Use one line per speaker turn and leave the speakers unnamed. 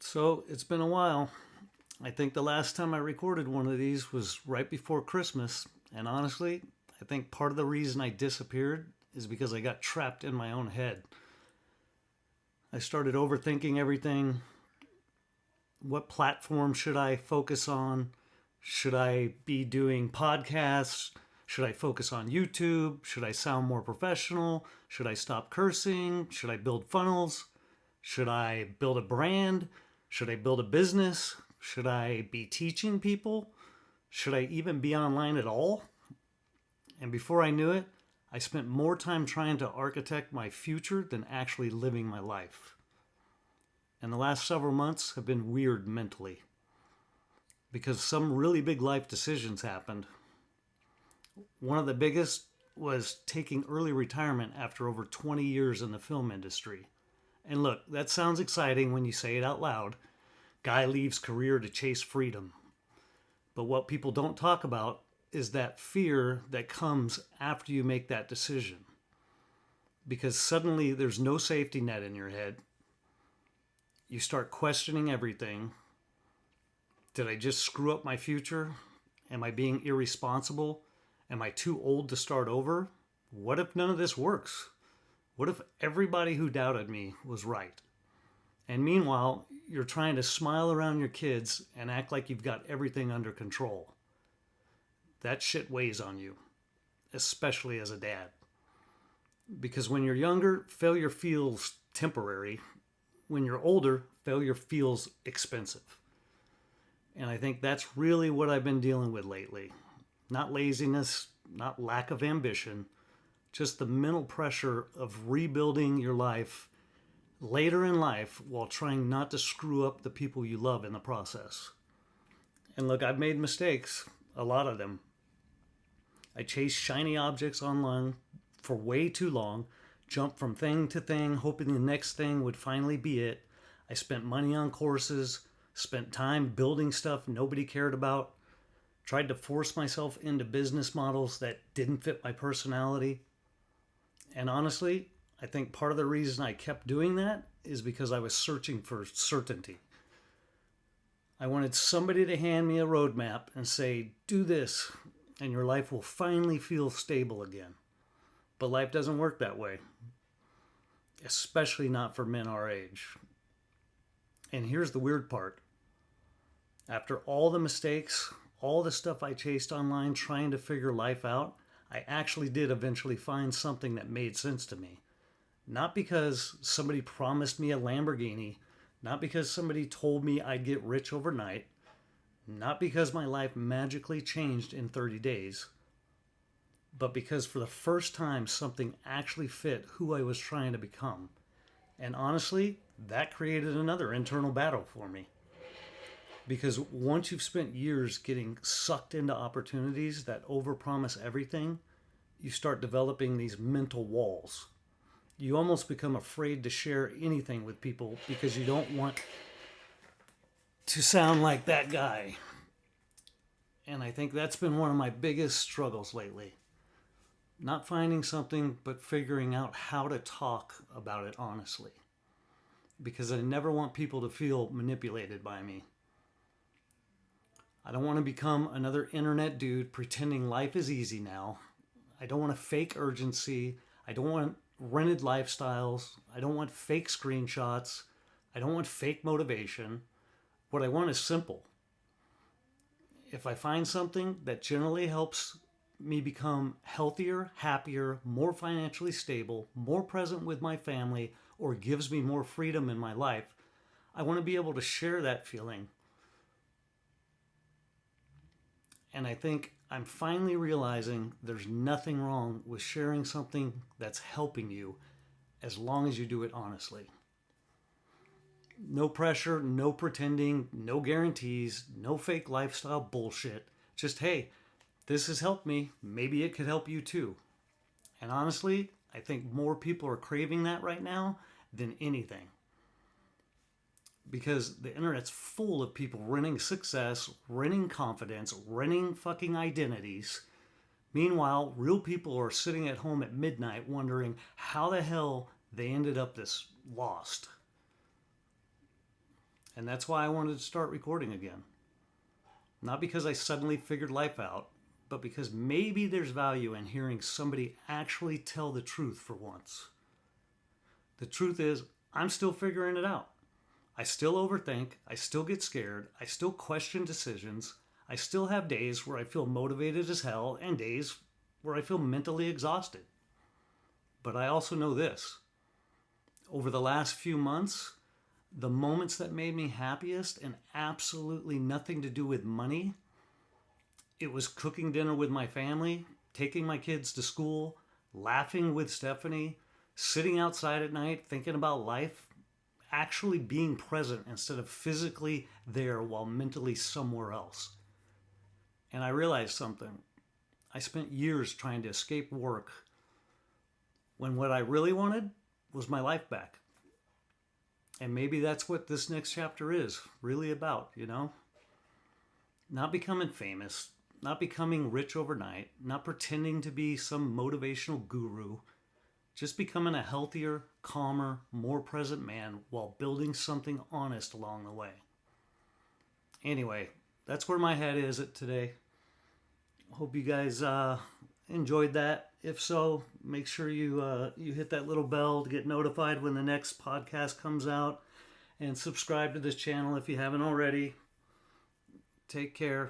So it's been a while. I think the last time I recorded one of these was right before Christmas. And honestly, I think part of the reason I disappeared is because I got trapped in my own head. I started overthinking everything. What platform should I focus on? Should I be doing podcasts? Should I focus on YouTube? Should I sound more professional? Should I stop cursing? Should I build funnels? Should I build a brand? Should I build a business? Should I be teaching people? Should I even be online at all? And before I knew it, I spent more time trying to architect my future than actually living my life. And the last several months have been weird mentally because some really big life decisions happened. One of the biggest was taking early retirement after over 20 years in the film industry. And look, that sounds exciting when you say it out loud. Guy leaves career to chase freedom. But what people don't talk about is that fear that comes after you make that decision. Because suddenly there's no safety net in your head. You start questioning everything. Did I just screw up my future? Am I being irresponsible? Am I too old to start over? What if none of this works? What if everybody who doubted me was right? And meanwhile, you're trying to smile around your kids and act like you've got everything under control. That shit weighs on you, especially as a dad. Because when you're younger, failure feels temporary. When you're older, failure feels expensive. And I think that's really what I've been dealing with lately. Not laziness, not lack of ambition, just the mental pressure of rebuilding your life later in life while trying not to screw up the people you love in the process. And look, I've made mistakes, a lot of them. I chased shiny objects online for way too long, jumped from thing to thing, hoping the next thing would finally be it. I spent money on courses, spent time building stuff nobody cared about, tried to force myself into business models that didn't fit my personality. And honestly, I think part of the reason I kept doing that is because I was searching for certainty. I wanted somebody to hand me a roadmap and say, do this, and your life will finally feel stable again. But life doesn't work that way, especially not for men our age. And here's the weird part. After all the mistakes, all the stuff I chased online trying to figure life out, I actually did eventually find something that made sense to me. Not because somebody promised me a Lamborghini, not because somebody told me I'd get rich overnight, not because my life magically changed in 30 days, but because for the first time something actually fit who I was trying to become. And honestly, that created another internal battle for me. Because once you've spent years getting sucked into opportunities that overpromise everything, you start developing these mental walls. You almost become afraid to share anything with people because you don't want to sound like that guy. And I think that's been one of my biggest struggles lately. Not finding something, but figuring out how to talk about it honestly. Because I never want people to feel manipulated by me. I don't want to become another internet dude pretending life is easy now. I don't want a fake urgency. I don't want rented lifestyles. I don't want fake screenshots. I don't want fake motivation. What I want is simple. If I find something that generally helps me become healthier, happier, more financially stable, more present with my family, or gives me more freedom in my life, I want to be able to share that feeling. And I think I'm finally realizing there's nothing wrong with sharing something that's helping you as long as you do it honestly. No pressure, no pretending, no guarantees, no fake lifestyle bullshit. Just, hey, this has helped me. Maybe it could help you too. And honestly, I think more people are craving that right now than anything. Because the internet's full of people renting success, renting confidence, renting fucking identities. Meanwhile, real people are sitting at home at midnight wondering how the hell they ended up this lost. And that's why I wanted to start recording again. Not because I suddenly figured life out, but because maybe there's value in hearing somebody actually tell the truth for once. The truth is, I'm still figuring it out. I still overthink, I still get scared, I still question decisions, I still have days where I feel motivated as hell and days where I feel mentally exhausted. But I also know this. Over the last few months, the moments that made me happiest and absolutely nothing to do with money, it was cooking dinner with my family, taking my kids to school, laughing with Stephanie, sitting outside at night thinking about life, actually being present instead of physically there while mentally somewhere else. And I realized something. I spent years trying to escape work when what I really wanted was my life back. And maybe that's what this next chapter is really about, you know? Not becoming famous, not becoming rich overnight, not pretending to be some motivational guru, just becoming a healthier, calmer, more present man while building something honest along the way. Anyway, that's where my head is at today. Hope you guys enjoyed that. If so, make sure you hit that little bell to get notified when the next podcast comes out, and subscribe to this channel if you haven't already. Take care.